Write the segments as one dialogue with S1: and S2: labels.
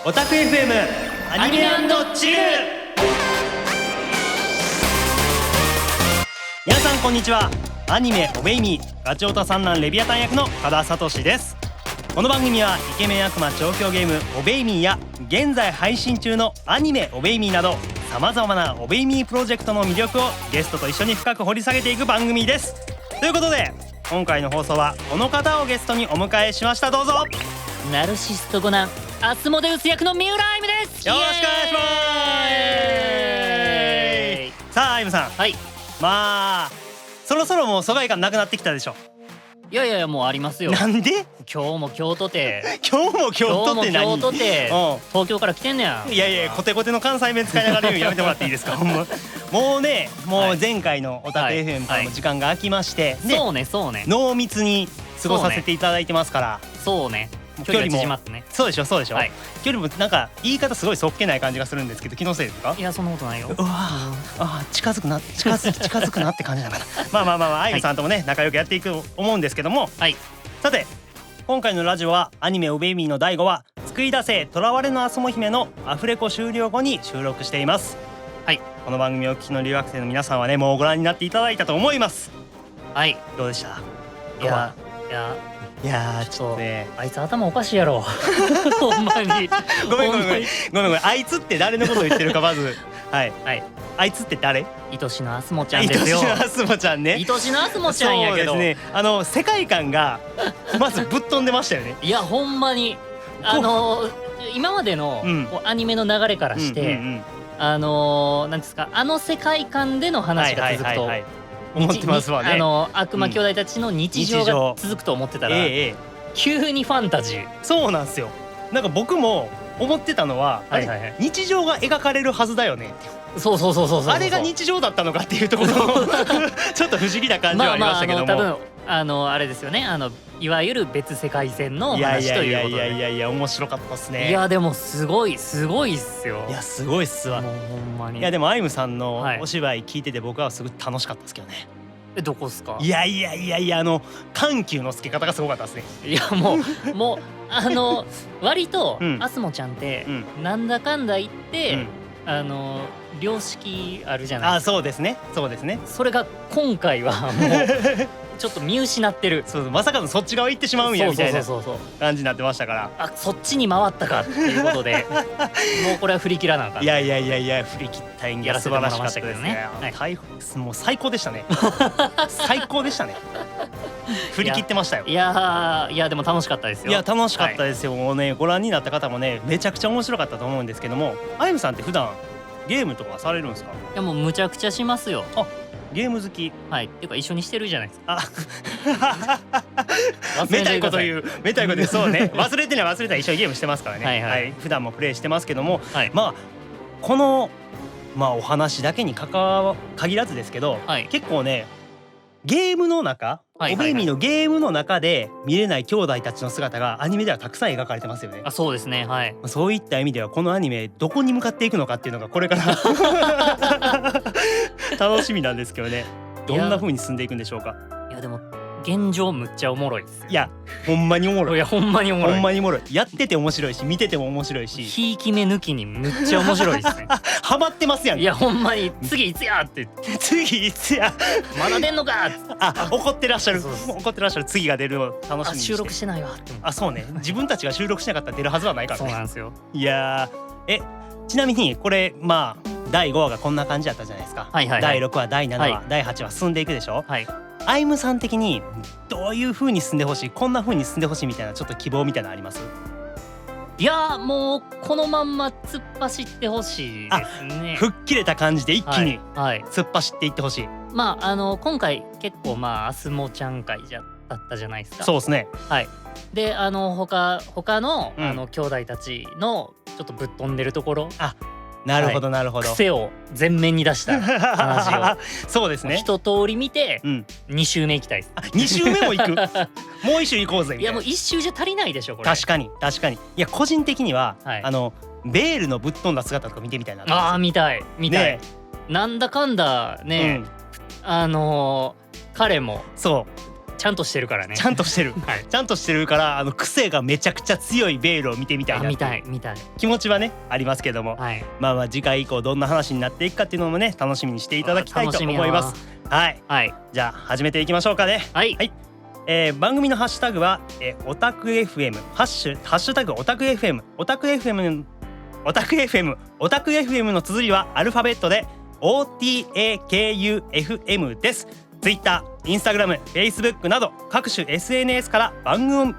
S1: オタク FM アニメ&チル。皆さんこんにちは。アニメオベイミーガチオタ三男レビアタン役の多田聡です。この番組はイケメン悪魔調教ゲームオベイミーや現在配信中のアニメオベイミーなどさまざまなオベイミープロジェクトの魅力をゲストと一緒に深く掘り下げていく番組です。ということで今回の放送はこの方をゲストにお迎えしました。どうぞ。
S2: ナルシスト5男アスモデウス役の三浦愛夢です。
S1: よろしくお願いします。さあ愛夢さん、
S2: はい。
S1: まあそろそろもう疎外感なくなってきたでしょ。
S2: いやいやもうありますよ。
S1: なんで
S2: 今日も今日とて
S1: 今日も今日とって何。
S2: 今日とて東京から来てんねや。
S1: いやいやコテコテの関西弁使いながら言うのやめてもらっていいですか。ほんまもうねもう前回のオタク FM からも時間が空きまして、
S2: そうねそうね
S1: 濃密に過ごさせていただいてますから。
S2: そうね距離が縮まってね。
S1: そうでしょそうでしょ、
S2: はい、
S1: 距離もなんか言い方すごいそっけない感じがするんですけど気のせいですか。
S2: いやそんなことないよ。
S1: うわあ近づくな近づくなって感じだからまあ愛夢さんともね仲良くやっていくと思うんですけども、
S2: はい、
S1: さて今回のラジオはアニメオベイミーの第5話救い出せ囚われのアスモ姫のアフレコ終了後に収録しています。
S2: はい、
S1: この番組をお聞きの留学生の皆さんはねもうご覧になっていただいたと思います。
S2: はい、
S1: どうでした。
S2: いや
S1: ちょっとね
S2: あいつ頭おかしいやろほんまに
S1: ごめんあいつって誰のことを言ってるかまずはい、
S2: はい、
S1: あいつって誰。
S2: 愛しのアスモちゃんですよ。
S1: 愛しのアスモちゃんね。
S2: 愛しのアスモちゃんやけど、
S1: そうですね、世界観がまずぶっ飛んでましたよね。
S2: いやほんまに今までのこうアニメの流れからしてなんですか世界観での話が続くと
S1: 思ってますわね。
S2: 悪魔兄弟たちの日常が続くと思ってたら、急にファンタジー。
S1: そうなんですよ。なんか僕も思ってたのは、日常が描かれるはずだよねって。
S2: そう
S1: あれが日常だったのかっていうところのちょっと不思議な感じはありましたけども、
S2: 多分あれですよね、いわゆる別世界線の話ということで。
S1: いや面白かったですね。
S2: いやでもすごいっすよ。
S1: いやすごいっすわ。
S2: もうほんまに。
S1: いやでもアイムさんのお芝居聞いてて僕はすごい楽しかったですけどね。
S2: どこっすか。
S1: いや緩急のつけ方がすごかったですね。
S2: いやもう割とアスモちゃんってなんだかんだ言って良識あるじゃないですか。
S1: そうですね。
S2: それが今回はもうちょっと見失ってる。
S1: そうまさかのそっち側行ってしまうんやみたいな感じになってましたから、
S2: そっちに回ったかっていうことでもうこれは振り切らなあかん。
S1: いや振り切った演技が素晴らしかったですね。もう最高でしたね最高でしたね。振り切ってましたよ。
S2: いやでも楽しかったですよ。
S1: いや楽しかったですよ。もうねご覧になった方もねめちゃくちゃ面白かったと思うんですけども、あゆむさんって普段ゲームとかされるんですか。
S2: いやもうむちゃくちゃしますよ。
S1: ゲーム好き。
S2: はいっていうか一緒にしてるじゃないですか。
S1: めたいこと言うそうね忘れてない一緒にゲームしてますからね。はい、普段もプレイしてますけども、まあこのお話だけに限らずですけど、結構ねゲームの中オベイミーのゲームの中で見れない兄弟たちの姿がアニメではたくさん描かれてますよね。
S2: そうですね。はい。
S1: そういった意味ではこのアニメどこに向かっていくのかっていうのがこれから楽しみなんですけどね。どんな風に進んでいくんでしょうか。
S2: いやでも現状むっちゃおもろいです。
S1: いやほんまにおもろい。
S2: いやほんまにおもろい。
S1: やってて面白いし見てても面白いし、
S2: ひいき目抜きにむっちゃ面白いですね
S1: ハマってますやん。
S2: いやほんまに次いつやって
S1: 次いつや
S2: まだ出んのか
S1: 怒ってらっしゃる次が出るのを楽しみにして。
S2: 収録してないわって
S1: そうね自分たちが収録しなかったら出るはずはないからね。
S2: そうなんですよ。
S1: いやちなみにこれ第5話がこんな感じだったじゃないですか。第6話第7話、第8話進んでいくでしょ。アイムさん的にどういう風に進んでほしい、こんな風に進んでほしいみたいなちょっと希望みたいなのあります？
S2: いやもうこのまんま突っ走ってほしいですね。
S1: 吹っ切れた感じで一気に突っ走っていってほしい。
S2: 今回結構アスモちゃん会だったじゃないですか。
S1: そうですね。
S2: で他の兄弟たちのちょっとぶっ飛んでるところ。
S1: なるほど
S2: 癖を前面に出した話を
S1: そうですね。
S2: 一通り見て2周目行きたいです。
S1: 2周目も行くもう1周行こうぜみたいな。
S2: いやもう1周じゃ足りないでしょこれ。
S1: 確かにいや個人的にはベールのぶっ飛んだ姿とか見てみたいな。
S2: 見たいなんだかんだね彼もちゃんとしてるからね。
S1: ちゃんとしてる、
S2: はい、
S1: ちゃんとしてるから癖がめちゃくちゃ強いベイルを見てみたいな
S2: 見たい
S1: 気持ちはねありますけども、
S2: はい、
S1: まあ次回以降どんな話になっていくかっていうのもね楽しみにしていただきたいと思います。はい、はい、じゃあ始めていきましょうかね。
S2: はい、
S1: はい、番組のハッシュタグは、オタク FM ハッシュタグオタク FM オタク FM の綴りはアルファベットで OTAKUFM です。Twitter、Instagram、Facebook など各種 SNS から番組を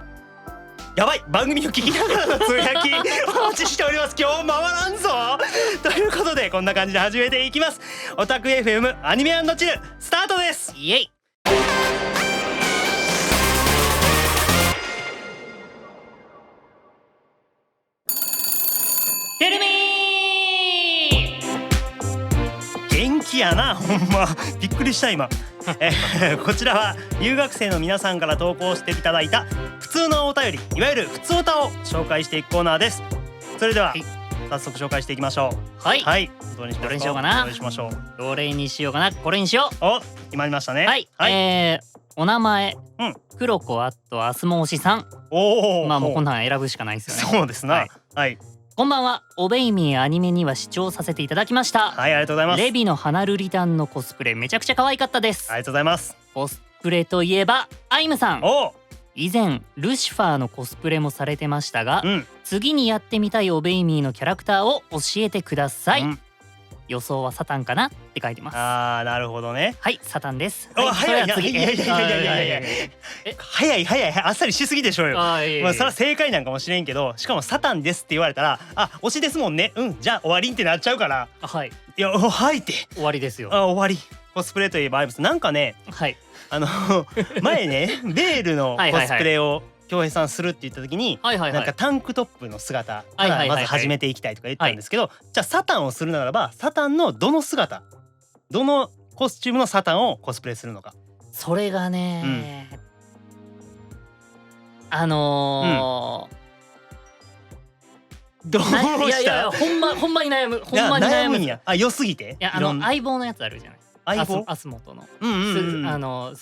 S1: 聞きながらのつぶやきお待ちしております。今日回らんぞということでこんな感じで始めていきます。オタク FM アニメ&チルスタートです。
S2: イエイ。テルミー
S1: 元気やなほんまびっくりした今こちらは留学生の皆さんから投稿していただいた普通のお便り、いわゆる普通おたを紹介していくコーナーです。それでは、はい、早速紹介していきましょう。
S2: はい、
S1: はい、どれにしようかな。
S2: どれにしようかな。これにしよう。
S1: お、決まりましたね。
S2: はい、はい、お名前、クロコアットアスモーシさん。
S1: おお、
S2: まあもうこんなん選ぶしかないですよね。
S1: そうですな。はい、はい、
S2: こんばんは。オベイミーアニメには視聴させていただきました。
S1: はい、ありがとうございます。
S2: レビの花ルリタンのコスプレめちゃくちゃ可愛かったです。
S1: ありがとうございます。
S2: コスプレといえばアイムさん。
S1: お、
S2: 以前ルシファーのコスプレもされてましたが、次にやってみたいオベイミーのキャラクターを教えてください。予想はサタンかなって書いてます。
S1: あー、なるほどね。
S2: はい、サタンです。
S1: 早いな。いや早いあっさりしすぎでしょうよ。まあそれは正解なんかもしれんけど、しかもサタンですって言われたら、あ、推しですもんね、じゃあ終わりってなっちゃうから。
S2: はい、
S1: いや、はいって
S2: 終わりですよ。
S1: 終わり。コスプレといえばアイムスなんかね、
S2: はい、
S1: 前ねベールのコスプレを京平さんするって言った時に、なんかタンクトップの姿からまず始めていきたいとか言ったんですけど、じゃあサタンをするならばサタンのどの姿、どのコスチュームのサタンをコスプレするのか。
S2: それがね、
S1: どうした？
S2: いやほんまに悩む。ほんまに悩むんや。
S1: あ、良すぎて。
S2: いや、相棒のやつあるじゃない。相棒？アスモトのス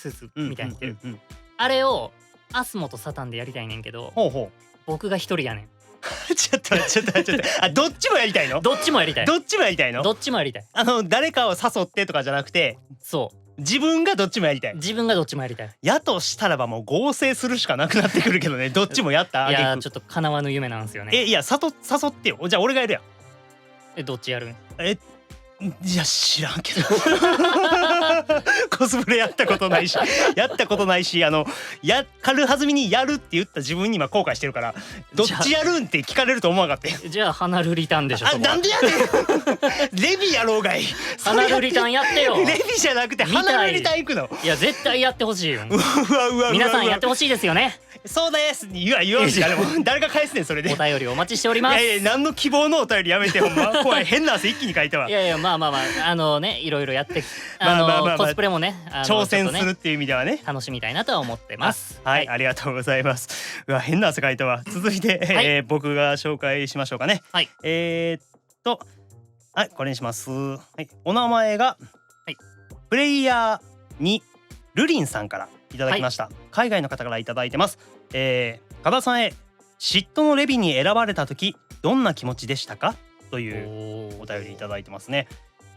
S2: ーツみたいにしてる。あれをアスモとサタンでやりたいねんけど、僕が一人やねん。
S1: ちょっとあ、どっちもやりたいの？
S2: どっちもやりたい。
S1: どっちもやりたいの？
S2: どっちもやりたい。
S1: 誰かを誘ってとかじゃなくて、
S2: そう、
S1: 自分がどっちもやりたい。
S2: 自分がどっちもやりたい。
S1: やとしたらばもう合成するしかなくなってくるけどね。どっちもやった。
S2: いやちょっと叶わぬ夢なんですよね。
S1: いや誘ってよ。じゃあ俺がやるやん。
S2: どっちやるん？
S1: いや知らんけどコスプレやったことないし軽はずみにやるって言った自分に今後悔してるから、どっちやるんって聞かれると思わなかったよ。
S2: じゃあ花ルリタンでしょ。
S1: なんでやねんレビやろうがい。
S2: 花ルリタンやってよ。
S1: レビじゃなくて花ルリタン行くの？い
S2: や絶対やってほしいよ。
S1: うわ
S2: 皆さんやってほしいですよね。
S1: そうです言わんし、誰が返すねんそれで。
S2: お便りお待ちしております。
S1: いや何の希望のお便りやめてほんま。怖い、変な汗一気に書いたわ。
S2: いやまあね、いろいろやってコスプレもね
S1: 挑戦するっていう意味ではね
S2: 楽しみたいなとは思ってます。
S1: はい、ありがとうございます。うわ変な汗かいたわ。続いて僕が紹介しましょうかね。はい、はい、これにします。はい、お名前がプレイヤーにルリンさんからいただきました。海外の方からいただいてます。加田さんへ嫉妬のレビに選ばれた時どんな気持ちでしたかというお便りいただいてますね。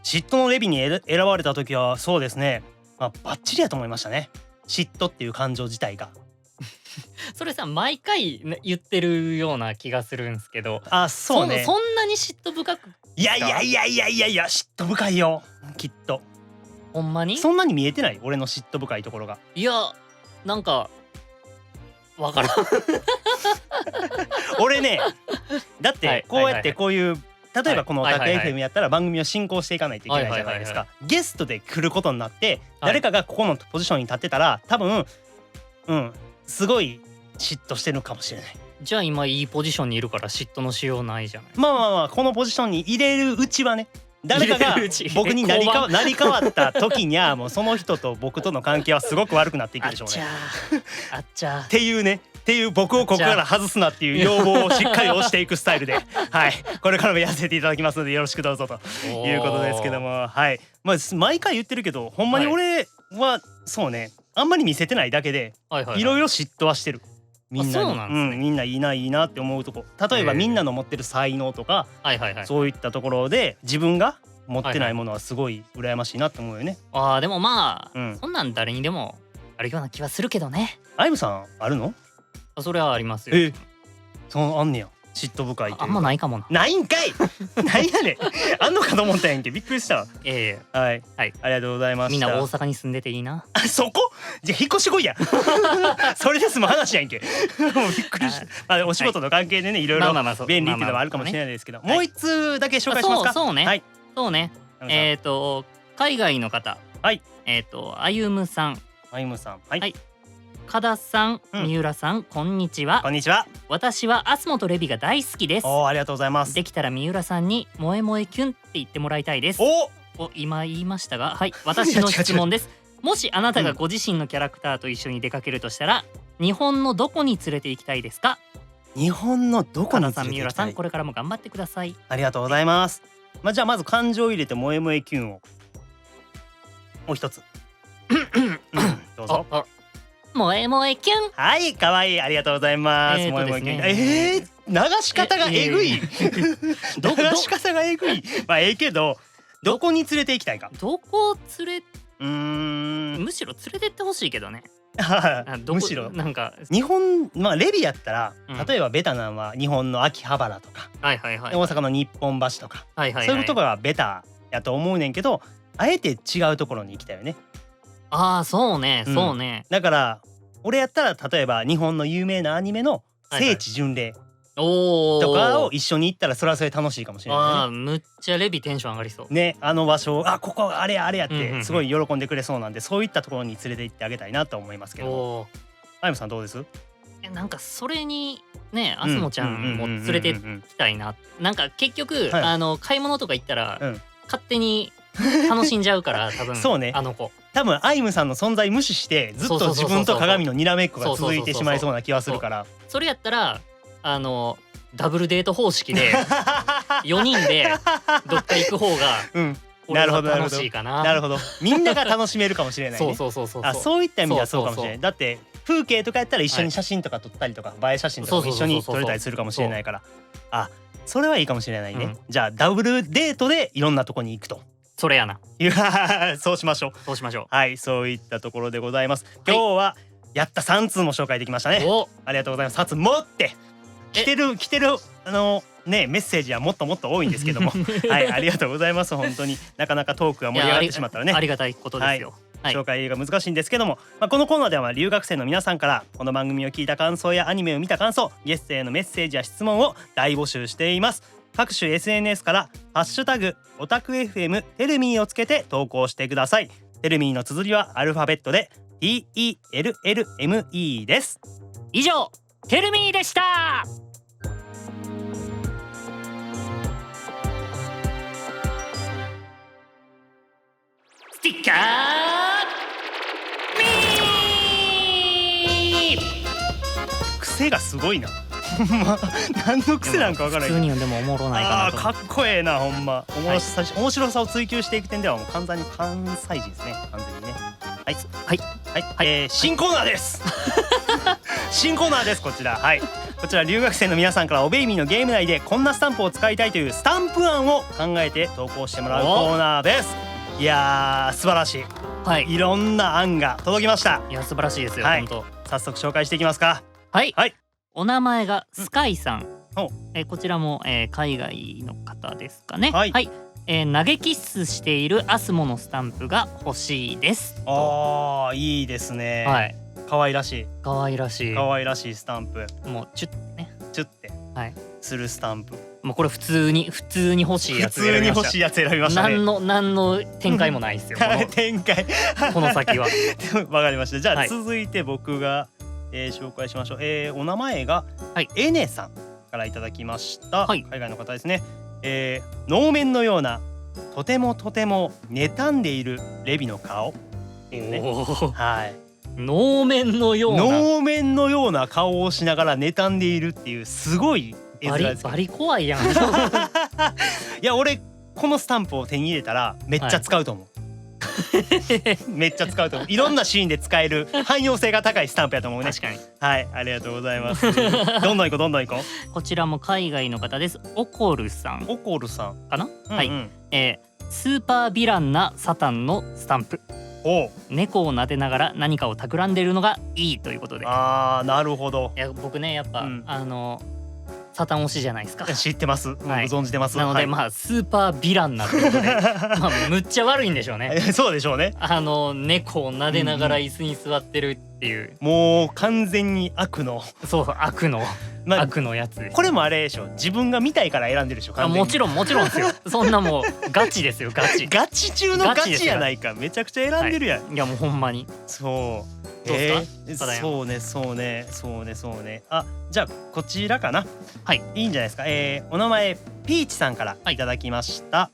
S1: 嫉妬のレビに選ばれた時はそうですね、バッチリやと思いましたね。嫉妬っていう感情自体が
S2: それさ毎回言ってるような気がするんですけど。
S1: あ、そうね。
S2: そんなに嫉妬深く？
S1: いや嫉妬深いよきっと。
S2: ほんまに？
S1: そんなに見えてない？俺の嫉妬深いところが。
S2: いやなんかわからん
S1: 俺ね、だってこうやってこういう例えばこのオタク FM やったら番組を進行していかないといけないじゃないですか。ゲストで来ることになって誰かがここのポジションに立ってたら多分すごい嫉妬してるかもしれない。
S2: じゃあ今いいポジションにいるから嫉妬のしようないじゃない。
S1: まあこのポジションに入れるうちはね、誰かが僕になり変わった時にはもうその人と僕との関係はすごく悪くなっていくでしょうね。
S2: あっちゃ
S1: っていうね、っていう僕をここから外すなっていう要望をしっかり押していくスタイルではい、これからもやらせていただきますのでよろしくどうぞということですけども、はい、まあ毎回言ってるけどほんまに俺はそうね、あんまり見せてないだけでいろいろ嫉妬はしてる。みんなに。
S2: そうなんですね。
S1: みんないいなって思うとこ、例えばみんなの持ってる才能とか、そういったところで自分が持ってないものはすごい羨ましいなって思うよね。
S2: でもまあ、そんなん誰にでもあるような気はするけどね。
S1: アイムさんあるの？
S2: それはありますよ。
S1: そうあんねや。嫉妬深いというか。
S2: あんまないかもな。
S1: ないんかい。なんやねん。あんのかと思ったんやんけ。びっくりした。はい。ありがとうございました。
S2: みんな大阪に住んでていいな。
S1: そこ？じゃあ引っ越しこいや。それで済む話やんけ。もうびっくりした。お仕事の関係でね、いろいろ便利っていうのはあるかもしれないですけど、もう一通だけ紹介しますか。
S2: そうね。そうね。海外の方。あゆむさん。
S1: はい。
S2: 加田さん、三浦さん、こんにちは。
S1: こんにちは。
S2: 私はアスモとレビが大好きです。
S1: ありがとうございます。
S2: できたら三浦さんに萌え萌えキュンって言ってもらいたいです。今言いましたが、はい、私の質問です。もしあなたがご自身のキャラクターと一緒に出かけるとしたら、日本のどこに連れて行きたいですか？
S1: 日本のどこに連れて行きたい？加田
S2: さん、三浦さん、これからも頑張ってください。
S1: ありがとうございます。じゃあまず感情を入れて萌え萌えキュンをもう一つ。どうぞ。
S2: 萌え萌えキュン。
S1: はい、可愛い、ありがとうございます。萌え萌えキュン。流し方がえぐい。流し方がえぐい。まあけど、どこに連れて行きたいか。
S2: どこむしろ連れてってほしいけどね。むしろなんか
S1: 日本、レビやったら、例えばベタなんは日本の秋葉原とか、大阪の日本橋とか、そういうところがベタやと思うねんけど、あえて違うところに行きたいよね。
S2: そうね。
S1: だから俺やったら例えば日本の有名なアニメの聖地巡礼とかを一緒に行ったらそれはそれ楽しいかもしれないね。
S2: むっちゃレビテンション上がりそう
S1: ね。あの場所、ここあれやってすごい喜んでくれそうなんで、そういったところに連れて行ってあげたいなと思いますけど。あゆむさんどうです？
S2: なんかそれにね、あすもちゃんも連れて行きたいな。なんか結局買い物とか行ったら勝手に楽しんじゃうから多分。
S1: そうね。
S2: あの子
S1: 多分アイムさんの存在無視してずっと自分と鏡のにらめっこが続いてしまいそうな気はするから、
S2: それやったらダブルデート方式で4人でどっか行く方が俺は楽しいかな。
S1: なるほど。みんなが楽しめるかもしれないね。そういった意味ではそうかもしれない。だって風景とかやったら一緒に写真とか撮ったりとか、映え写真とかも一緒に撮れたりするかもしれないから、それはいいかもしれないね。じゃあダブルデートでいろんなとこに行くと。
S2: それやな。
S1: そうしましょう。はい、そういったところでございます。今日はやった3通も紹介できましたね。ありがとうございます。3通持って来てるメッセージはもっともっと多いんですけども、はい、ありがとうございます。本当になかなかトークが盛り上がってしまったらね、
S2: ありがたいことですよ。
S1: 紹介が難しいんですけども、このコーナーでは留学生の皆さんからこの番組を聞いた感想やアニメを見た感想、ゲストへのメッセージや質問を大募集しています。各種 SNS からハッシュタグオタク FM テルミーをつけて投稿してください。テルミーの綴りはアルファベットで TELLME です。
S2: 以上テルミーでした。スティッカーミー。
S1: 癖がすごいな。何の癖なんか分からない。
S2: 普通に読んでもおもろないかなと。
S1: かっこええな、ほんま。面白さを追求していく点ではもう完全に関西人ですね。完全にね。はい、新コーナーです。新コーナーです。こちら、こちら留学生の皆さんからおベイミーのゲーム内でこんなスタンプを使いたいというスタンプ案を考えて投稿してもらうコーナーです。いやー、素晴らしい。いろんな案が届きました。
S2: いや、素晴らしいですよ。本当。
S1: 早速紹介していきますか。はい。
S2: お名前がスカイさん。こちらも海外の方ですかね。投げキッスしているアスモのスタンプが欲しいです。
S1: いいですね。可愛らしい。可愛らしいスタンプ。もうチュッね。チュッてするスタンプ。
S2: もうこれ普通に欲しいやつ選びました。
S1: 普通に欲しいやつ選びましたね。
S2: 何の展開もないですよ。
S1: 展開。
S2: この先は。
S1: わかりました。じゃあ続いて僕が紹介しましょう。お名前がエネさんからいただきました。海外の方ですね。能面のようなとても妬んでいるレビの顔っていうね。
S2: 能面のよ
S1: うな顔をしながら妬んでいるっていうすごい絵面です。
S2: バリ怖いやん。
S1: いや、俺このスタンプを手に入れたらめっちゃ使うと思う。めっちゃ使うと思う。いろんなシーンで使える汎用性が高いスタンプやと思うね。
S2: 確かに。
S1: はい、ありがとうございます。どんどん行こうどんどん行こ
S2: こちらも海外の方です。オコルさん
S1: う。オコルさん。
S2: かな、
S1: うんうん、
S2: スーパーヴィランなサタンのスタンプ。
S1: お、
S2: 猫を撫でながら何かを企んでいるのがいいということで。
S1: あー、なるほど。
S2: いや僕ねやっぱ、
S1: うん
S2: サタン推しじゃないですか。
S1: 知ってます、ご
S2: はい
S1: 存知てます。
S2: なので、
S1: はい、
S2: まあスーパーヴィランなということでまあむっちゃ悪いんでしょうね。
S1: そうでしょうね。
S2: 猫を撫でながら椅子に座ってるっていう、
S1: もう完全に悪の、
S2: そう悪の、
S1: まあ、
S2: 悪のやつです。
S1: これもあれでしょ、自分が見たいから選んでるでしょ。完全に
S2: もちろんもちろんですよ。そんなもうガチですよガチ。
S1: ガチ中のガチやないか。めちゃくちゃ選んでるやん、
S2: いやもうほんまに。
S1: そう
S2: どうですかただいま
S1: そうねそうねそうねそうね。あ、じゃあこちらかな。
S2: はい、
S1: いいんじゃないですか。お名前ピーチさんからいただきました、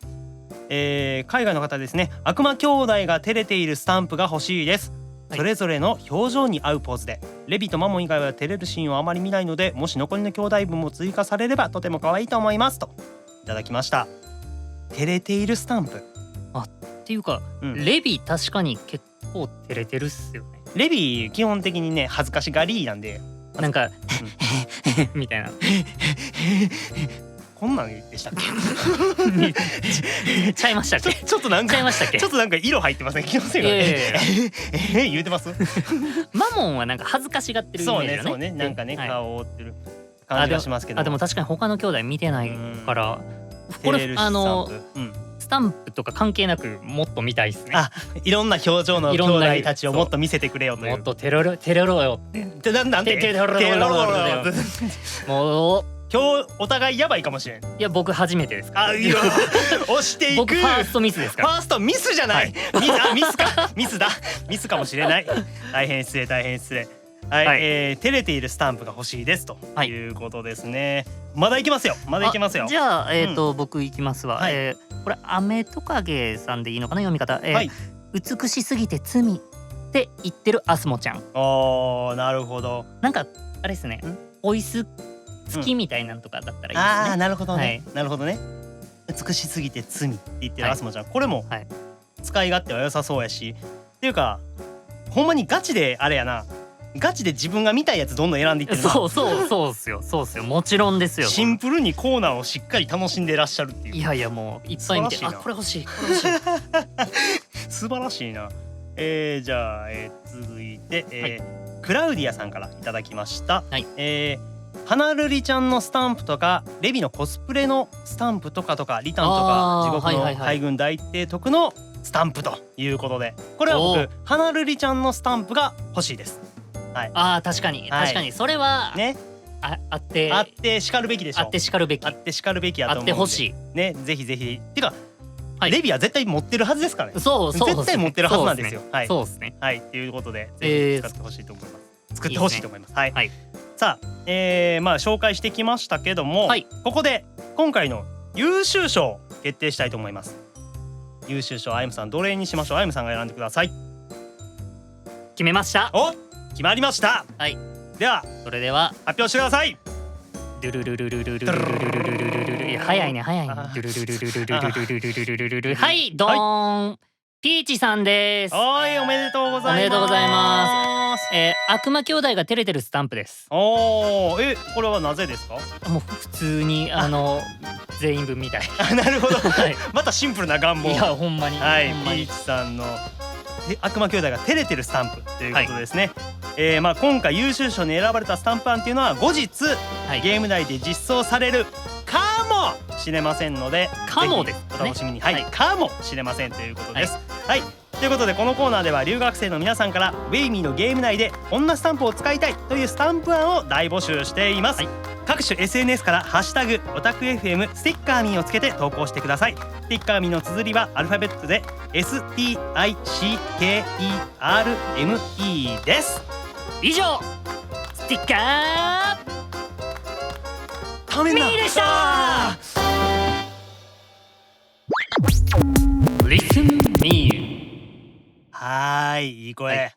S1: 海外の方ですね。悪魔兄弟が照れているスタンプが欲しいです。
S2: はい
S1: それぞれの表情に合うポーズで、レビとマモン以外は照れるシーンをあまり見ないので、もし残りの兄弟分も追加されればとても可愛いと思いますといただきました。照れているスタンプ。
S2: っていうか、
S1: うん
S2: レビ確かに結構照れてるっすよね。
S1: レビ基本的にね恥ずかしがりなんで、
S2: なんかみたいな。
S1: こんなんでしたっけ？
S2: ちゃいましたっけ？
S1: ちょっとなんか
S2: ちゃいましたっけ？
S1: ちょっとなんか色入ってますね。気のせいか
S2: いやいやいや
S1: 言うてます？
S2: マモンはなんか恥ずかしがってるイメ
S1: そう
S2: ージだね。
S1: ねそうね、なんかね、
S2: はい
S1: 顔を覆ってる感じがしますけど。
S2: でも確かに他の兄弟見てないから、これ
S1: 照れるスタンプ、
S2: スタンプとか関係なくもっと見たいですね。
S1: あ、いろんな表情の兄
S2: いろんな
S1: 弟たちをもっと見せてくれよという。
S2: もっと照れろよって。
S1: なんて
S2: 照れろよ
S1: 照れろよ
S2: ってもう
S1: 今日お互いやばいかもしれん。
S2: いや僕初めてですから。
S1: あ、いいよ。押していく。
S2: 僕ファーストミスですから。
S1: ファーストミスじゃない。ミスか。ミスだ。ミスかもしれない。大変失礼大変失礼。はい、
S2: はい
S1: 照れているスタンプが欲しいですと
S2: はい
S1: いうことですね。まだいきますよ。まだいきますよ。
S2: じゃあ僕いきますわ。
S1: はい
S2: これアメトカゲさんでいいのかな読み方。
S1: はい。
S2: 美しすぎて罪って言ってるアスモちゃん。
S1: おー、なるほど。
S2: なんかあれですね。おいす好きみたいなんとかだったらいいですね。
S1: ああ、なるほどね、
S2: はい
S1: なるほどね。美しすぎて罪って言ってる
S2: はい
S1: アスモちゃん、これも
S2: はい
S1: 使い勝手は良さそうやし、っていうかほんまにガチであれやな、ガチで自分が見たいやつどんどん選んでいってるな。
S2: そうっすよもちろんですよ。
S1: シンプルにコーナーをしっかり楽しんでらっしゃるっていう。
S2: いやいやもういっぱい見て、
S1: 素晴らしいな
S2: これ欲しいこれ欲しい。
S1: 素晴らしいな。じゃあ、続いて、クラウディアさんからいただきました。
S2: はい。
S1: 花瑠璃ちゃんのスタンプとかレビのコスプレのスタンプとかリタンと
S2: あー
S1: か地獄
S2: はいはいはい
S1: の海軍大帝徳のスタンプということで、これは僕
S2: おー
S1: 花瑠璃ちゃんのスタンプが欲しいです。
S2: ああ確かに
S1: はい
S2: 確かにそれは
S1: ね、
S2: あって
S1: あってしかるべきでしょ。
S2: あってしかるべき。
S1: あってしかるべきやと
S2: あ
S1: 思うんで
S2: ってほしい。
S1: ね、ぜひぜひ。てか、
S2: はい
S1: レビは絶対持ってるはずですからね。
S2: そう
S1: 絶対持ってるはずなんですよ。はい。
S2: そうですね。
S1: はい、ということでぜひ使ってほしいと思います。作ってほしいと思います。はい。
S2: はい
S1: さあ、まあ紹介してきましたけども、
S2: はい
S1: ここで今回の優秀賞を決定したいと思います。優秀賞、あゆむさんどれにしましょう。あゆむさんが選んでください。
S2: 決めました。
S1: お、決まりました。
S2: はい。
S1: では
S2: それでは
S1: 発表してください。
S2: ドゥルルルルルルルルルルルルルルル早いね早いね。ドゥルルルルルルルルルルルルルはいドーンピーチさんです。
S1: はい、おめでとうございます。
S2: おめでとうございます。悪魔兄弟が照れてるスタンプです。
S1: おー、これはなぜですか。
S2: もう普通に全員分みたい。
S1: あ、なるほど。
S2: はい
S1: またシンプルな願望。
S2: いやほんまに
S1: はい、
S2: ほんまに
S1: ピーチさんの悪魔兄弟が照れてるスタンプということですね。まあ今回優秀賞に選ばれたスタンプ案っていうのは後日、
S2: はい
S1: ゲーム内で実装されるかもしれませんので、
S2: かも
S1: ぜひ
S2: ですね
S1: お楽しみに。はい、
S2: はい
S1: かもしれませんということです。はい、ということでこのコーナーでは留学生の皆さんからウェイミーのゲーム内でこんなスタンプを使いたいというスタンプ案を大募集しています。
S2: はい、
S1: 各種 SNS からハッシュタグオタク FM ステッカーミーをつけて投稿してください。ステッカーミーの綴りはアルファベットで STICKERME です。
S2: 以上ステッカ
S1: ため
S2: ーミーでした。Listen me。
S1: はーい、いい声、
S2: はい、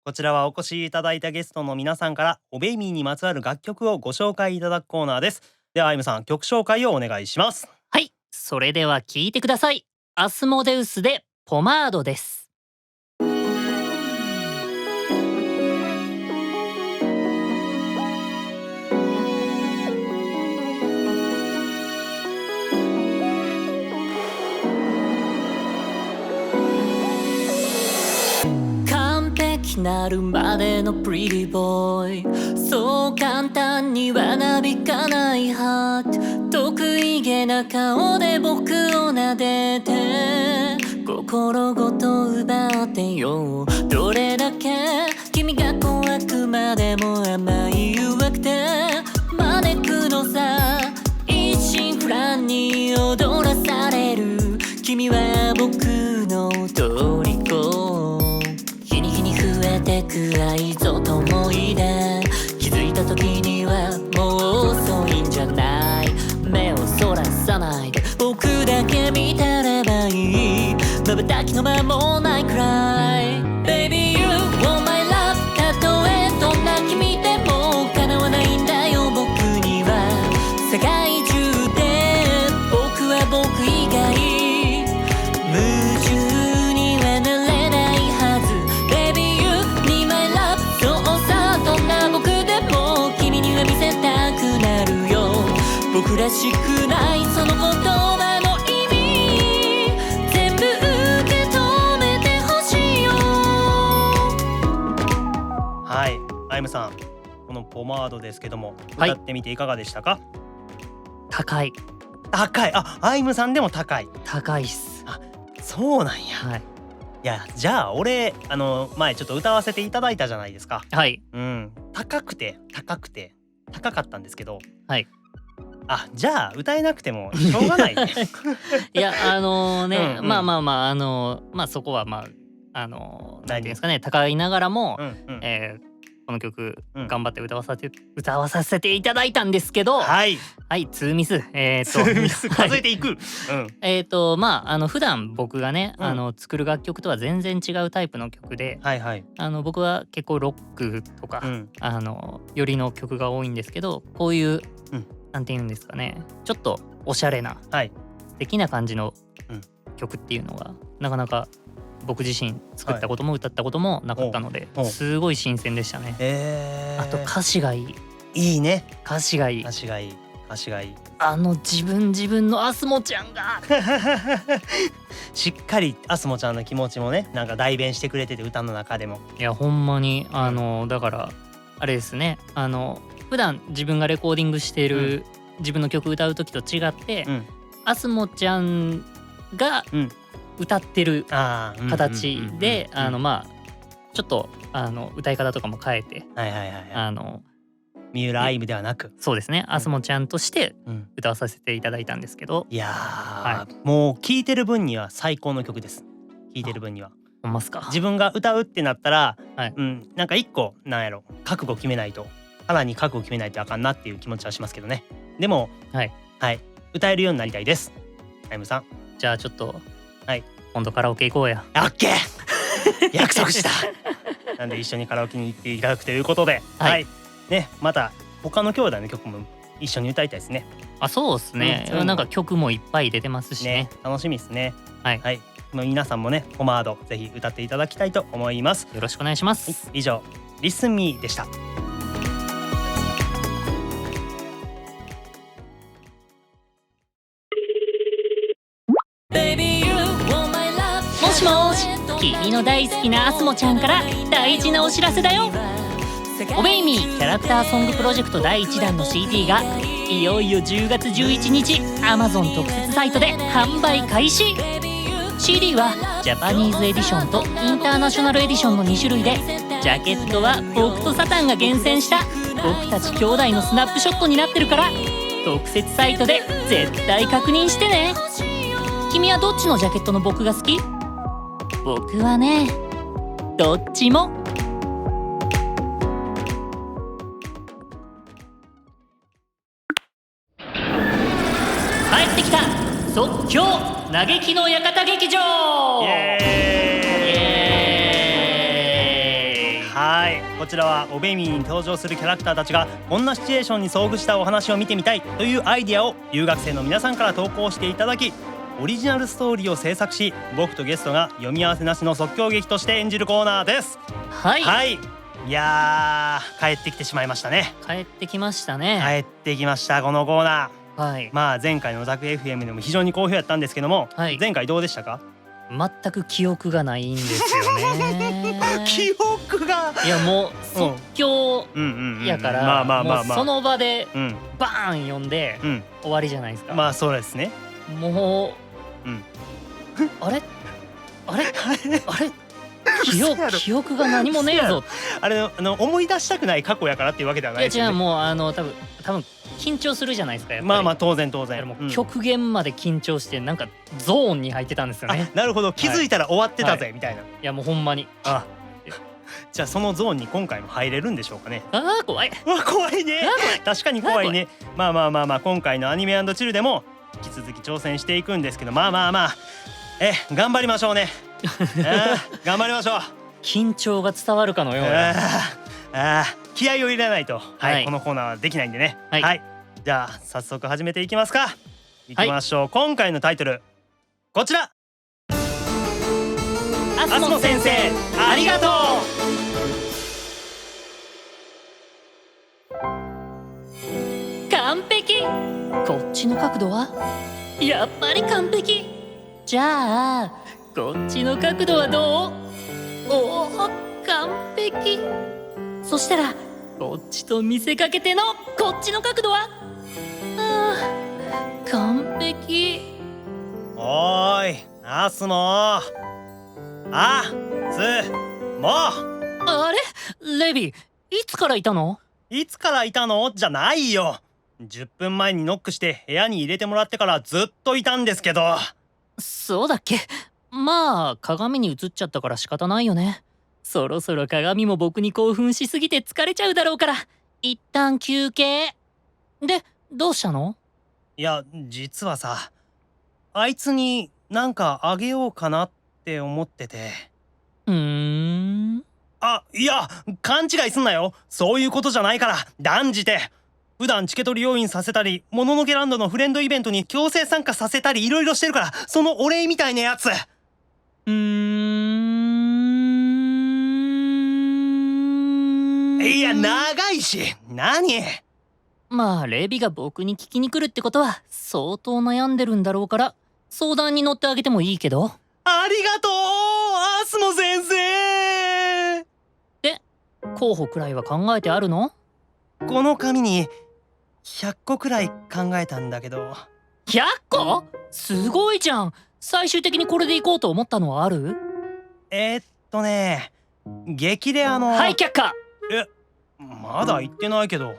S1: こちらはお越しいただいたゲストの皆さんからおベイミーにまつわる楽曲をご紹介いただくコーナーです。ではあゆむさん、曲紹介をお願いします。
S2: はい、それでは聞いてください。アスモデウスでポマードです。きなるまでのプリティボーイ、そう簡単にはなびかないハート、得意げな顔で僕を撫でて心ごと奪ってよ。どれだけ君が怖くまでも甘い誘惑で招くのさ、一心不乱に踊らされる君は僕の虜。日に日に増えてく愛と思い出、気づいた時にはもう遅いんじゃない。目をそらさないで僕だけ見てればいい、瞬きの間もないくらい。 Baby you want my love、 たとえどんな君でも叶わないんだよ僕には。世界中で僕は僕以外夢中にはなれないはず。 Baby you need my love、 そうさどんな僕でも君には見せたくなるよ。僕らしくないその言葉の意味全部受け止めてほしいよ。
S1: はい、アイムさん、このポマードですけども、
S2: はい
S1: 歌ってみていかがでしたか？
S2: 高い
S1: 高い。あ、アイムさんでも高い。
S2: 高いっす。
S1: そうなんや。
S2: はい
S1: いや、じゃあ俺前ちょっと歌わせていただいたじゃないですか。
S2: はい
S1: 高くて高かったんですけど、
S2: はい。
S1: じゃあ歌えなくてもしょうがないね。
S2: いやね、
S1: うんうん
S2: まあそこはなんていうんですかね、高いながらも、この曲頑張って歌わさせていただいたんですけど、
S1: はい
S2: 2ミス
S1: 2ミス数えていく。
S2: 普段僕がね、作る楽曲とは全然違うタイプの曲で、僕は結構ロックとか、よりの曲が多いんですけど、こういう、なんていうんですかね、ちょっとおしゃれな、素敵な感じの曲っていうのがなかなか僕自身作ったことも歌ったこともなかったので、すごい新鮮でしたね。あと歌詞がいい。
S1: いいね。
S2: 歌詞がいい。
S1: 歌詞がいい。
S2: 自分のアスモちゃんが
S1: しっかりアスモちゃんの気持ちもね、なんか代弁してくれてて、歌の中でも。
S2: いやほんまにだからあれですね、普段自分がレコーディングしている、自分の曲歌う時と違って、アスモちゃんが歌ってる形でちょっと歌い方とかも変えて、三浦愛夢ではなく、そうですね、アスモちゃんとして歌わさせていただいたんですけど、
S1: いやもう聴いてる分には最高の曲です。聴いてる分には。
S2: ほんますか。
S1: 自分が歌うってなったら、なんか一個なんやろ、覚悟決めないと、腹に覚悟決めないとあかんなっていう気持ちはしますけどね。でも歌えるようになりたいです。アイムさん。
S2: じゃあちょっと今度カラオケ行こうや。
S1: オッケー約束した。なんで一緒にカラオケに行っていただくということで、ね、また他の兄弟の曲も一緒に歌いたいですね。
S2: そうですね、なんか曲もいっぱい出てますしね。
S1: 楽しみですね。皆さんもね、ポマードぜひ歌っていただきたいと思います。
S2: よろしくお願いします。
S1: 以上、Listen Me でした。
S2: もしもし、君の大好きなアスモちゃんから大事なお知らせだよ。おべいみーキャラクターソングプロジェクト第1弾の CD がいよいよ10月11日 Amazon 特設サイトで販売開始。 CD はジャパニーズエディションとインターナショナルエディションの2種類で、ジャケットは僕とサタンが厳選した僕たち兄弟のスナップショットになってるから、特設サイトで絶対確認してね。君はどっちのジャケットの僕が好き？僕はね、どっちも。帰ってきた即興嘆きの館劇場。
S1: こちらはおべいみーに登場するキャラクターたちがこんなシチュエーションに遭遇したお話を見てみたいというアイデアを留学生の皆さんから投稿していただき、オリジナルストーリーを制作し、僕とゲストが読み合わせなしの即興劇として演じるコーナーです。いやー、帰ってきてしまいましたね。
S2: 帰ってきましたね。
S1: 帰ってきましたこのコーナー。前回のザク FM でも非常に好評やったんですけども、前回どうでしたか？
S2: 全く記憶がないんですよね。
S1: 記憶が
S2: いやもう即興やからもうその場でバーン読んで終わりじゃないですか。
S1: まあそうですね。
S2: もう、あれあれあれ記憶が何もねえぞ。
S1: あれ思い出したくない過去やからっていうわけではないですよね。
S2: いや違う、もう多分緊張するじゃないですか。やっぱり
S1: まあ当然
S2: もう極限まで緊張してなんかゾーンに入ってたんですよね。
S1: なるほど、気づいたら終わってたぜみたいな。い
S2: やもうほんまに。
S1: じゃあそのゾーンに今回も入れるんでしょうかね。
S2: 怖い。
S1: 怖いね。確かに怖いね。まあ今回のアニメ&チルでも引き続き挑戦していくんですけど、まあ頑張りましょうね。頑張りましょう。
S2: 緊張が伝わるかのような。
S1: 気合を入れないと、このコーナーはできないんでね。じゃあ早速始めていきますか。いきましょう。今回のタイトルこちら。
S2: アスモ先生ありがとう。完璧。こっちの角度はやっぱり完璧。じゃあこっちの角度はどう？おお、完璧。そしたらこっちと見せかけてのこっちの角度は完璧。
S1: おーいアスモあ
S2: れレビ、いつからいたの？
S1: いつからいたのじゃないよ。10分前にノックして部屋に入れてもらってからずっといたんですけど。
S2: そうだっけ。まあ鏡に映っちゃったから仕方ないよね。そろそろ鏡も僕に興奮しすぎて疲れちゃうだろうから一旦休憩で。どうしたの？
S1: いや実はさ、あいつになんかあげようかなって思ってて。いや勘違いすんなよ。そういうことじゃないから断じて。普段チケ取り要員させたり、もののけランドのフレンドイベントに強制参加させたりいろいろしてるから、そのお礼みたいなやつ。いや長いし何。
S2: まあレビが僕に聞きに来るってことは相当悩んでるんだろうから相談に乗ってあげてもいいけど。
S1: ありがとうアスモ先生。
S2: で候補くらいは考えてあるの？
S1: この紙に100個くらい考えたんだけど。
S2: 100個？すごいじゃん。最終的にこれでいこうと思ったのはある？
S1: 激レアの。
S2: はい却下。
S1: まだ言ってないけど。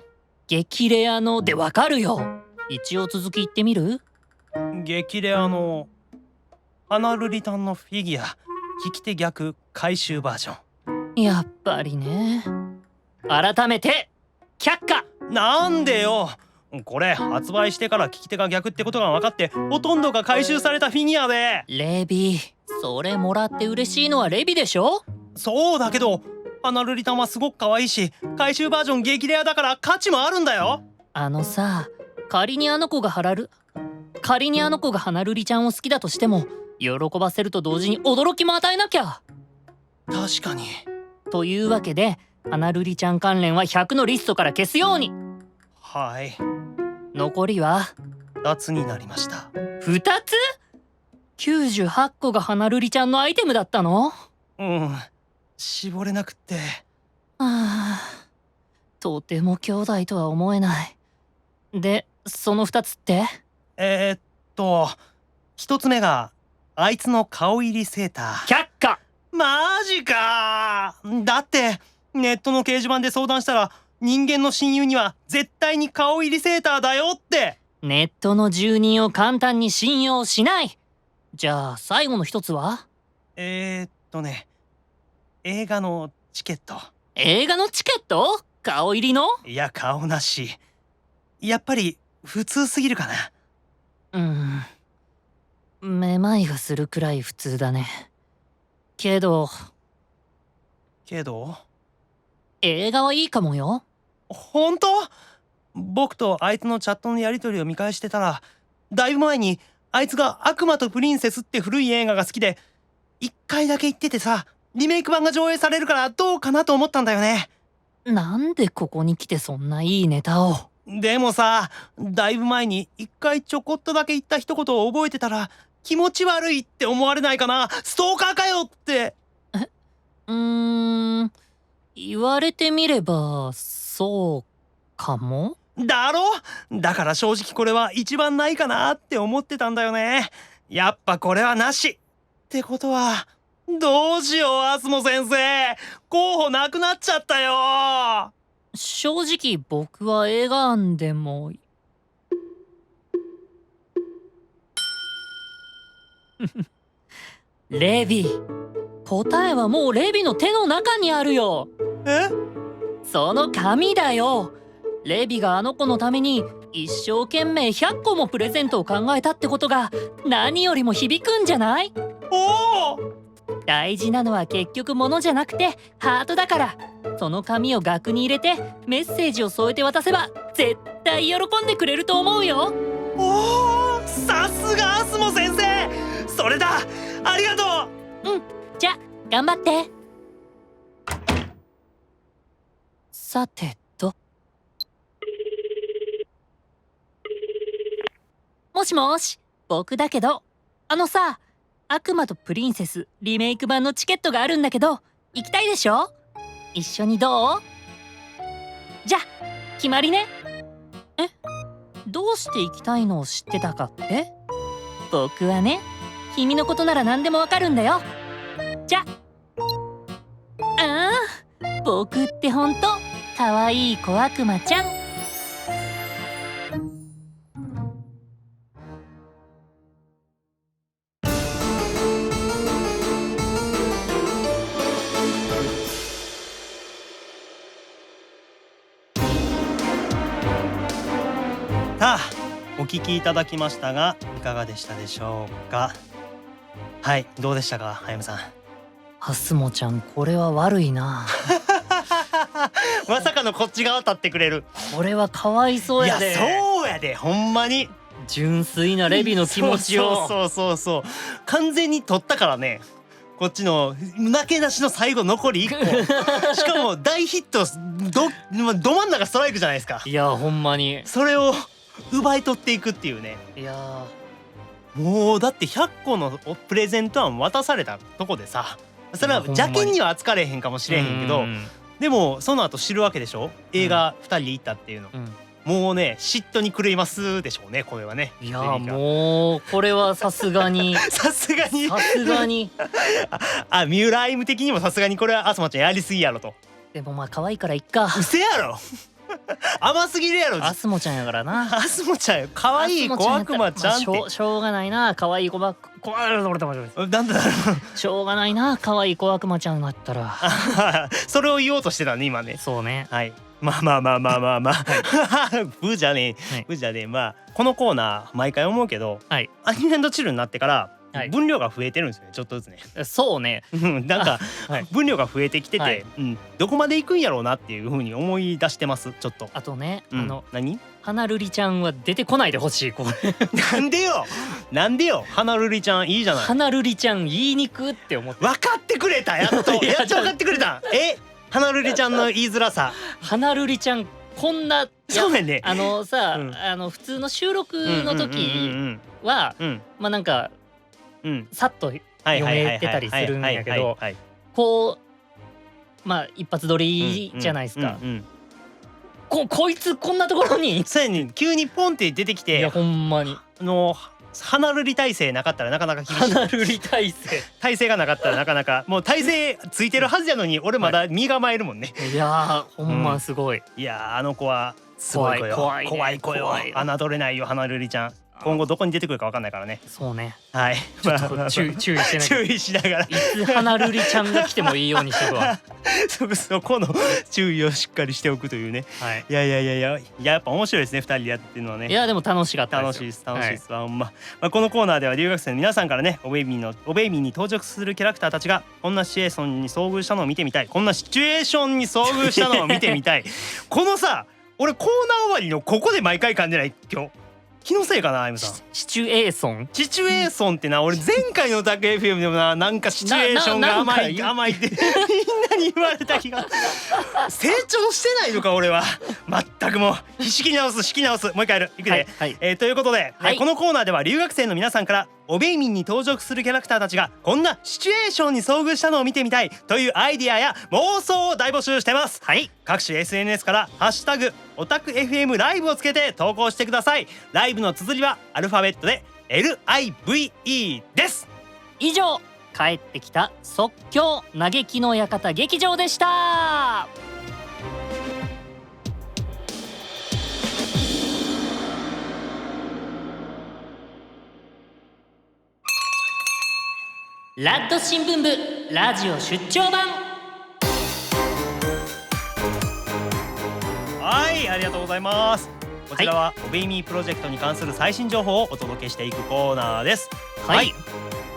S2: 激レアのでわかるよ。一応続き言ってみる？
S1: 激レアの花瑠璃タンのフィギュア引き手逆回収バージョ
S2: ン。やっぱりね。改めて却下。
S1: なんでよ。これ発売してから利き手が逆ってことが分かってほとんどが回収されたフィギュアで。
S2: レビ、それもらって嬉しいのはレビでしょ？
S1: そうだけど花瑠璃タンはすごく可愛いし回収バージョン激レアだから価値もあるんだよ。
S2: さ、仮にあの子が花瑠璃ちゃんを好きだとしても喜ばせると同時に驚きも与えなきゃ。
S1: 確かに。
S2: というわけで花瑠璃ちゃん関連は100のリストから消すように。
S1: はい。
S2: 残りは
S1: 2つになりました。
S2: 2つ？98個が花瑠璃ちゃんのアイテムだったの？
S1: 絞れなくって。
S2: とても兄弟とは思えない。でその2つって？1
S1: つ目があいつの顔入りセーター。
S2: 却下。
S1: マジか。だってネットの掲示板で相談したら人間の親友には絶対に顔入りセーターだよって。
S2: ネットの住人を簡単に信用しない。じゃあ最後の1つは？
S1: 映画のチケット。
S2: 映画のチケット？顔入りの？
S1: いや顔なし。やっぱり普通すぎるか
S2: な。めまいがするくらい普通だね。けど映画はいいかもよ。
S1: 本当？僕とあいつのチャットのやり取りを見返してたらだいぶ前にあいつが悪魔とプリンセスって古い映画が好きで1回だけ言っててさ、リメイク版が上映されるからどうかなと思ったんだよね。
S2: なんでここに来てそんないいネタを。
S1: でもさ、だいぶ前に1回ちょこっとだけ言った一言を覚えてたら気持ち悪いって思われないかな。ストーカーかよって。
S2: 言われてみればそうかも。
S1: だろ？だから正直これは一番ないかなって思ってたんだよね。やっぱこれはなしってことは、どうしようアスモ先生、候補なくなっちゃったよ。
S2: 正直僕は映画案でもレビ、答えはもうレビの手の中にあるよ。
S1: え？
S2: その紙だよ。レビがあの子のために一生懸命100個もプレゼントを考えたってことが何よりも響くんじゃない？
S1: おお！
S2: 大事なのは結局物じゃなくてハートだから、その紙を額に入れてメッセージを添えて渡せば絶対喜んでくれると思うよ。
S1: おお、さすがアスモ先生、それだ。ありがと
S2: う。じゃ頑張って。さてと、もしもし、僕だけど、さ、悪魔とプリンセスリメイク版のチケットがあるんだけど、行きたいでしょ？一緒にどう？じゃ決まりね。え、どうして行きたいのを知ってたかって？僕はね、君のことなら何でもわかるんだよ。じゃ僕ってほんとかわいい小悪魔ちゃん。
S1: さあ、お聞きいただきましたがいかがでしたでしょうか。はい、どうでしたか、あやむさん。
S2: アスモちゃん、これは悪いな。
S1: まさかのこっち側立ってくれる。
S2: これはかわいそうやで。
S1: いや、そうやで、ほんまに
S2: 純粋なレビの気持ちを
S1: そう完全に取ったからね。こっちの負け出しの最後残り1個しかも大ヒット、ど真ん中ストライクじゃないですか。
S2: いやほんまに
S1: それを奪い取っていくっていうね。
S2: いや
S1: もうだって100個のプレゼント案渡されたとこでさ、それは邪険には扱れへんかもしれへんけど、でもその後知るわけでしょ、映画2人で行ったっていうの。もうね、嫉妬に狂いますでしょうね、これはね。
S2: いやもうこれはさすがに
S1: さすがにあ、三浦歩夢的にもさすがにこれはアスマちゃんやりすぎやろと。
S2: でもまあ可愛いからいっか。
S1: うせやろ甘すぎるやろ。
S2: アスモちゃんやからな。
S1: アスモちゃん可愛い小悪魔ちゃんって、
S2: しょうがないな、可愛いなんだしょうがないな、可愛い小悪魔ちゃんだったら
S1: それを言おうとしてたね今ね。
S2: そうね。
S1: はい、まあブじゃねえ、まあこのコーナー毎回思うけど、アニメ&チルになってから分量が増えてるんですよね、ちょっとずつね。
S2: そうね。
S1: なんか分量が増えてきてて、どこまで行くんやろうなっていう風に思い出してます、ちょっと。
S2: あとね、
S1: 何？
S2: 花瑠璃ちゃんは出てこないでほしい、これ。
S1: なんでよ花瑠璃ちゃんいいじゃない。
S2: 花瑠璃ちゃん言いにくって思って。
S1: 分かってくれた、やっと分かってくれた。花瑠璃ちゃんの言いづらさ。
S2: 花瑠璃ちゃんこんな、
S1: そうやね。
S2: さ、普通の収録の時はまあなんかさっと読めてたりするんやけど、こうまあ一発撮りじゃないですか。こいつこんなところに
S1: そうやね、急にポンって出てきて、
S2: いやほんまに
S1: 花瑠璃体制なかったらなかなか厳しい。
S2: 花瑠璃
S1: 体制がなかったらなかなか、もう体制ついてるはずやのに俺まだ身構えるもんね。
S2: いやほんますごい。
S1: いやあの子はすごい子よ。怖い子よ。侮れないよ花瑠璃ちゃん。今後どこに出てくるか分かんないからね。
S2: そうね。
S1: はい。
S2: ちょっと注意してない。
S1: 注意しながら。い
S2: つ花瑠璃ちゃんが来てもいいようにしておくわ。
S1: そこの注意をしっかりしておくというね。
S2: はい。
S1: いややっぱ面白いですね、2人でやってるのはね。
S2: いやでも楽しかったです。
S1: 楽しいです。ほんま。このコーナーでは留学生の皆さんからね、おベイビーに登場するキャラクターたちがこんなシチュエーションに遭遇したのを見てみたい。このさ、俺コーナー終わりのここで毎回噛んでない今日。気のせいかな、あゆむさん。
S2: シチュエーション
S1: ってな、俺前回のタク FM でもなんかシチュエーションが甘いってみんなに言われた気が。成長してないのか俺は。全くもう仕切り直す。もう一回やる。いくで。ということで、このコーナーでは留学生の皆さんからオベイミンに登場するキャラクターたちがこんなシチュエーションに遭遇したのを見てみたいというアイディアや妄想を大募集してます。
S2: はい、
S1: 各種 SNS からハッシュタグオタク FM ライブをつけて投稿してください。ライブの綴りはアルファベットで LIVE です。
S2: 以上、帰ってきた即興嘆きの館劇場でした。ラッド新聞部ラジオ出張版。
S1: はい、ありがとうございます。こちらはオベイミープロジェクトに関する最新情報をお届けしていくコーナーです。
S2: はい、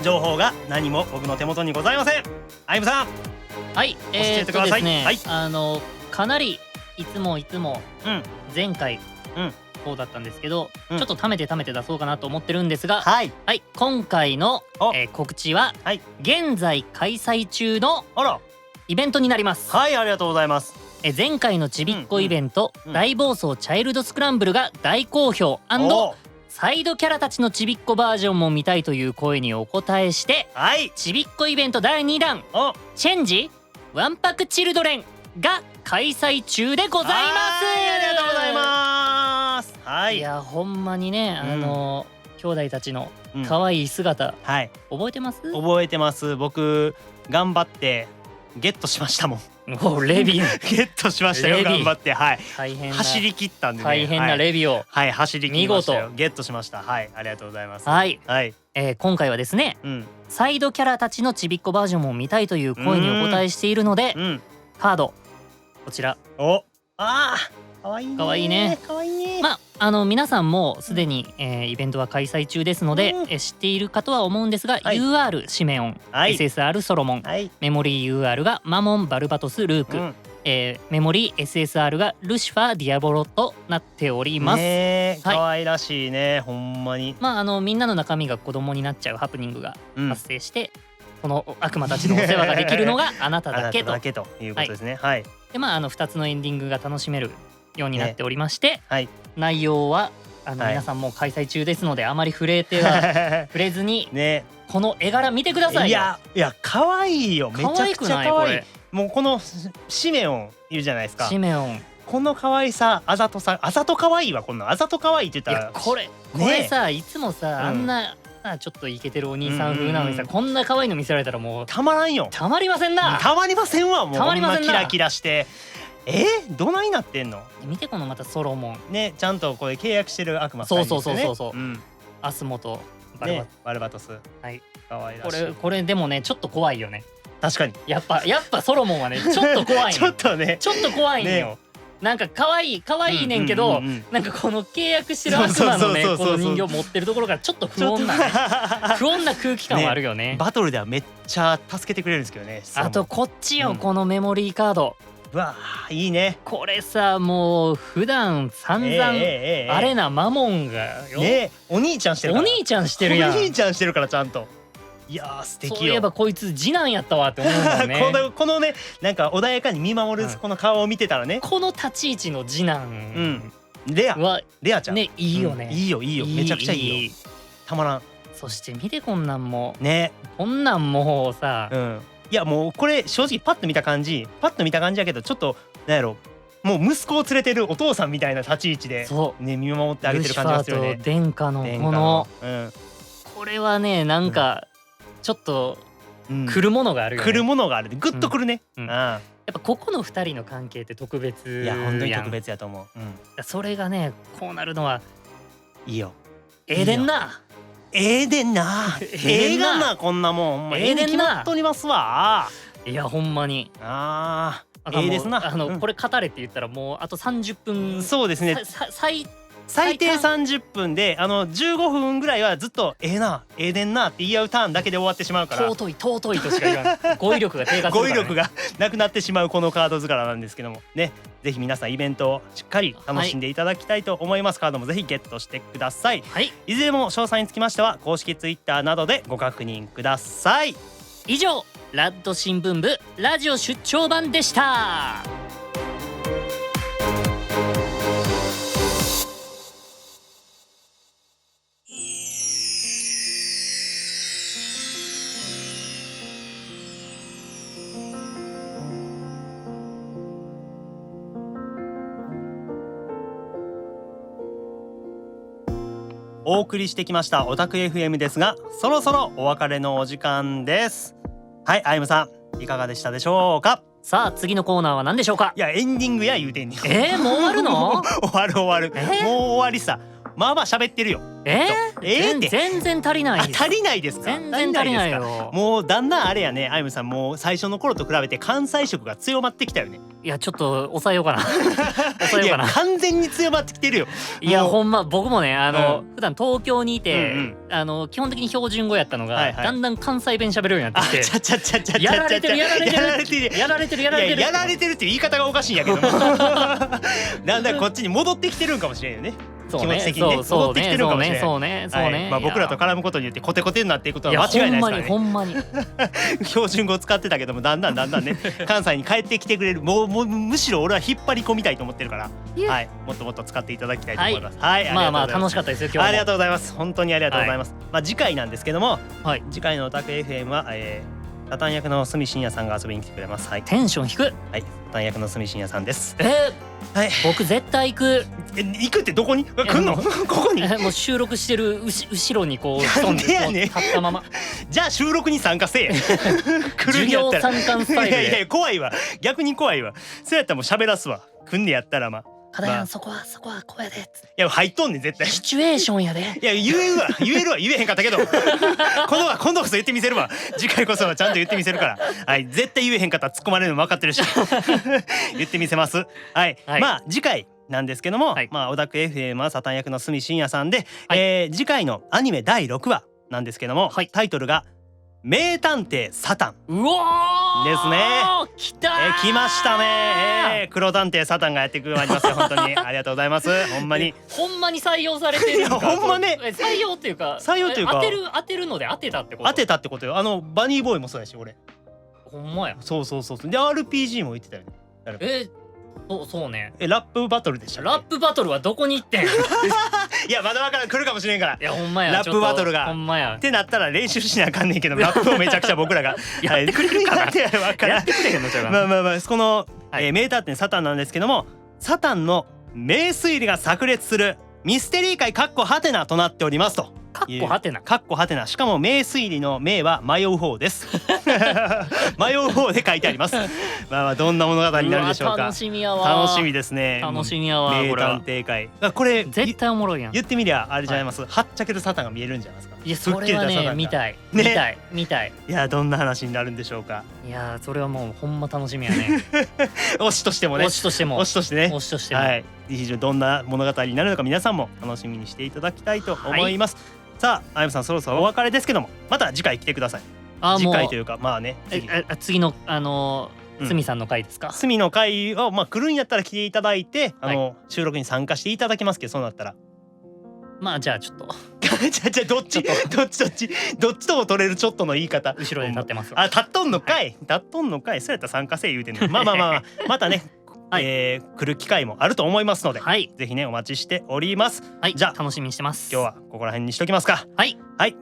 S1: 情報が何も僕の手元にございません。アイムさん、
S2: はい、
S1: 教えてください。
S2: ですね、
S1: はい、
S2: かなりいつも
S1: うん
S2: 前回、
S1: うん
S2: そうだったんですけど、
S1: うん
S2: ちょっと貯めて出そうかなと思ってるんですが、
S1: はい
S2: はい、今回の、
S1: お
S2: 告知は、
S1: はい、
S2: 現在開催中の
S1: あら、
S2: イベントになります。
S1: はい、ありがとうございます。
S2: 前回のちびっこイベント、
S1: うん
S2: 大暴走チャイルドスクランブルが大好評&
S1: お
S2: サイドキャラたちのちびっこバージョンも見たいという声にお答えして、
S1: はい、
S2: ちびっこイベント第2弾
S1: お
S2: チェンジワンパクチルドレンが開催中でございます。
S1: はい、ありがとうございます。はいい、
S2: やほんまにね、兄弟たちの
S1: うん
S2: 可愛い姿、
S1: はい、
S2: 覚えてます？
S1: 覚えてます。僕頑張ってゲットしましたもん。
S2: おレビュー
S1: ゲットしましたよ、
S2: レビ
S1: 頑張って、はい、
S2: 大変な
S1: 走り切ったんでね、
S2: 大変なレビューを、
S1: はい、走り切りましたよ。
S2: 見
S1: ゲットしました。はい、ありがとうございます。
S2: はい、
S1: はい、
S2: 今回はですね、
S1: うん、
S2: サイドキャラたちのちびっこバージョンも見たいという声にお答えしているので、
S1: うん、
S2: カードこちら、
S1: お、あー、かわいいね。
S2: かわいいね。
S1: かわいいね。
S2: まあ皆さんもすでに、イベントは開催中ですので、
S1: うん
S2: 知っているかとは思うんですが、
S1: はい
S2: UR シメオン、
S1: はい
S2: SSR ソロモン、
S1: はい、
S2: メモリー UR がマモンバルバトスルーク、
S1: うん、
S2: メモリー SSR がルシファーディアボロとなっております。
S1: ねえ、
S2: はい
S1: 可愛らしいね、ほんまに。
S2: まあみんなの中身が子供になっちゃうハプニングが
S1: うん、
S2: 発生して、この悪魔たちのお世話ができるのがあなた
S1: あな
S2: だけと。
S1: ただけということですね。はい、
S2: で2つのエンディングが楽しめるようになっておりまして、
S1: はい、
S2: 内容は
S1: はい
S2: 皆さんもう開催中ですのであまり触れ触れずに
S1: ね、
S2: この絵柄見てくださいよ。
S1: いやいや、可愛いよ、めちゃくちゃ
S2: 可愛くない
S1: 可愛い。
S2: これ
S1: もうこのシメオンいるじゃないですか。
S2: シメオン、
S1: この可愛さ、あざとさ、あざと可愛いわ、こんなあざと可愛いって
S2: い
S1: 言ったら。
S2: やこれさ、いつもさ、あんなちょっとイケてるお兄さん風なのにさ、こんな可愛いの見せられたらもう
S1: たまらんよ。
S2: たまりませんな。
S1: たまりませんわ、もう。
S2: たまりませんな
S1: ほキラキラして。どないなってんの。
S2: 見てこのまたソロモン
S1: ね、ちゃんとこれ契約してる悪魔
S2: そう
S1: 二人ですよね。
S2: そう、
S1: ん、
S2: アスモとバルバ、
S1: ね、バルバトス。
S2: はい、
S1: 可愛らしい。
S2: これでもねちょっと怖いよね。
S1: 確かに。
S2: やっぱソロモンはねちょっと怖い
S1: ちょっ
S2: ね
S1: とね。
S2: ちょっと怖いんよ、
S1: ね
S2: なんか可愛いねんけど、なんかこの契約してる悪魔のねこの人形持ってるところからちょっと不穏なね不穏な空気感はあるよね。
S1: バトルではめっちゃ助けてくれるんですけどね。
S2: あとこっちよ、
S1: うん
S2: このメモリーカード、
S1: うわー、いいね。
S2: これさもう普段散々あれなマモンがよ、
S1: ね、お兄ちゃんしてるから。
S2: お兄ちゃんしてるやん。
S1: お兄ちゃんしてるからちゃんと。いやー、素敵よ。
S2: そういえばこいつ次男やったわって思うもんね
S1: このね、なんか穏やかに見守るこの顔を見てたらね。
S2: この立ち位置の次男
S1: レア
S2: は
S1: ちゃん
S2: ねいいよね、
S1: いいよめちゃくちゃいいよ。たまらん
S2: そして見てこんなんも
S1: ね。
S2: こんなんもうさ、
S1: いやもうこれ正直パッと見た感じやけど、ちょっとなんやろ、もう息子を連れてるお父さんみたいな立ち位置でね、見守ってあげてる感じがするよね。
S2: ルシファーと殿下のこのこれはねなんかちょっと来るものがあるよね。
S1: 来るものがある。グッと来るね。
S2: やっぱここの2人の関係って特別やん。
S1: いや本当に特別やと思う。
S2: それがねこうなるのはい
S1: いよ。
S2: ええでんな。
S1: ええでんな。ええがな、こんなもん。ええでん決まっとりますわ。
S2: いやほんまに。
S1: ええですな。
S2: これ語れって言ったらもうあと30分。
S1: そうですね。最低30分で15分ぐらいはずっとええな、ええでんなって言い合うターンだけで終わってしまうから。
S2: 尊いとしか言わない語彙力が低下するからね。
S1: 語彙力がなくなってしまうこのカード塚なんですけどもね、ぜひ皆さんイベントをしっかり楽しんでいただきたいと思います。カードもぜひゲットしてください。いずれも詳細につきましては公式ツイッターなどでご確認ください。
S2: 以上ラッド新聞部ラジオ出張版でした。
S1: お送りしてきましたオタク FM ですが、そろそろお別れのお時間です。はい、あゆむさんいかがでしたでしょうか。
S2: さあ次のコーナーは何でしょうか。
S1: いやエンディングや言うてんねん。
S2: もう終わるの？
S1: 終わる、もう終わりさ。まあまあ喋ってるよ。
S2: 全然足りないです。
S1: 足りないですか。
S2: 全然足りないよ。
S1: もうだんだんあれやね、あゆむさんもう最初の頃と比べて関西色が強まってきたよね。
S2: いやちょっと抑えようかな抑えようかな。
S1: 完全に強まってきてるよ。
S2: いやほんま僕もね普段東京にいて基本的に標準語やったのがだんだん関西弁喋れるようになってきて、やられてるっていう言い方がおかしいんやけどもだんだんこっちに戻ってきてるんかもしれんよね。気持ち的にね戻ってきてるかもしれない。そうね。まあ僕らと絡むことによってコテコテになっていくことは間違いないですからね。ほんまに
S1: 標準語を使ってたけどもだんだんね関西に帰ってきてくれる。もうむしろ俺は引っ張り込みたいと思ってるから、はい、もっともっと使っていただきたいと思います。はい、
S2: まあ楽しかったですよ今日も。
S1: ありがとうございます。本当にありがとうございます。まあ次回なんですけども、次回のオタク FM はサタン役の住信也さんが遊びに来てくれます。はい。
S2: テンション低く。
S1: はい。サタン役の住信也さんです。
S2: はい。僕絶対行く。
S1: 行くってどこに？来んの？ここに？
S2: もう収録してる後ろにこう
S1: なんでやねん。
S2: 立ったまま。
S1: じゃあ収録に参加せえ。来るんやったら。
S2: 授業参観スタイルで。
S1: いや怖いわ。逆に怖いわ。そうやったらもう喋らすわ。来んねやったらまあ。
S2: ただそこはこうやで。い
S1: や入っとんねん絶対。
S2: シチュエーションやで。
S1: いや言えるわ言えへんかったけど今度こそ言ってみせるわ。次回こそはちゃんと言ってみせるから。はい、絶対言えへんかったら突っ込まれるの分かってるし言ってみせます。はい、まあ次回なんですけども、まあオタク FM はサタン役の住信也さんで、次回のアニメ第6話なんですけども、タイトルが名探偵サタン。
S2: うわ
S1: ですね。来ましたね。黒探偵サタンがやってくるまいりますよ。本当にありがとうございます。ほんまに採用されてる。ほんまね。採用っていうか当てるので当てたってこと。当てたってことよ。バニーボーイもそうやし俺。ほんまや。そうで RPG も言ってたよね。そうね。ラップバトルでした。ラップバトルはどこに行ってん？いやまだわからん、来るかもしれんから。いやほんまや。ラップバトルが。ほんまや。ってなったら練習しなあかんねんけど、ラップをめちゃくちゃ僕らがやってくれるかな。やってくれへんのちゃうかな。まあこの名探偵サタンなんですけども、サタンの名推理が炸裂するミステリー界かっこはてなとなっておりますと。かっこはてな。かっこはてな。しかも名推理の名は迷う方です。迷う方で書いてあります。まあどんな物語になるでしょうか。楽しみやわ。楽しみですね。楽しみやわ。名探偵会。これ絶対おもろいやん。言ってみりゃあれじゃないます。はっちゃけるサタンが見えるんじゃないですか。いやそれはね見たい。いやどんな話になるんでしょうか。いやそれはもうほんま楽しみやね。推しとしてもね。推しとしても。推しとしてね。推しとしても。はい。非常にどんな物語になるのか皆さんも楽しみにしていただきたいと思います。さああゆむさんそろそろお別れですけども、また次回来てください。次回というかまあね次のすみさんの回ですか。すみの回をまあ来るんやったら来ていただいて収録に参加していただけますけど、そうなったらまあじゃあちょっとじゃどっちとも取れるちょっとの言い方。後ろで立ってます。立っとんのかい。そうやったら参加せ言うてんの。まあまたね来る機会もあると思いますので、ぜひねお待ちしております。じゃあ楽しみにしてます。今日はここら辺にしときますか。はい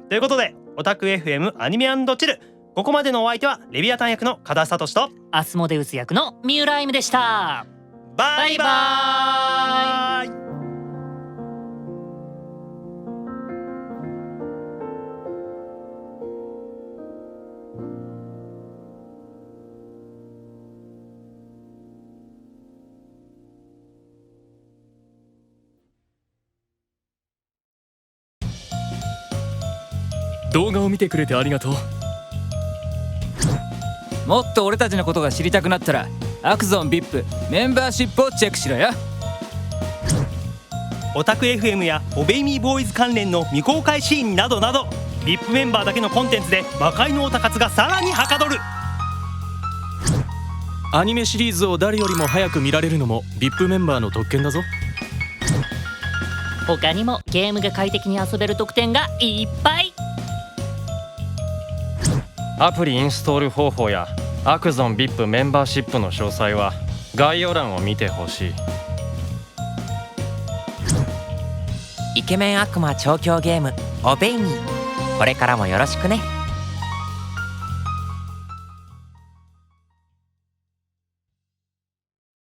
S1: ということでオタク FM アニメ&チル、ここまでのお相手はレビアタン役の加田聡とアスモデウス役の三浦歩夢でした。バイバーイ。
S3: 動画を見てくれてありがとう。
S4: もっと俺たちのことが知りたくなったらアクゾン VIP メンバーシップをチェックしろよ。
S1: オタク FM やオベイミーボーイズ関連の未公開シーンなどなど VIP メンバーだけのコンテンツで魔界のオタ活がさらにはかどる。
S3: アニメシリーズを誰よりも早く見られるのも VIP メンバーの特権だぞ。
S2: 他にもゲームが快適に遊べる特典がいっぱい。
S5: アプリインストール方法やアクゾン VIP メンバーシップの詳細は概要欄を見てほしい。
S6: イケメン悪魔調教ゲームオベイミー、これからもよろしくね。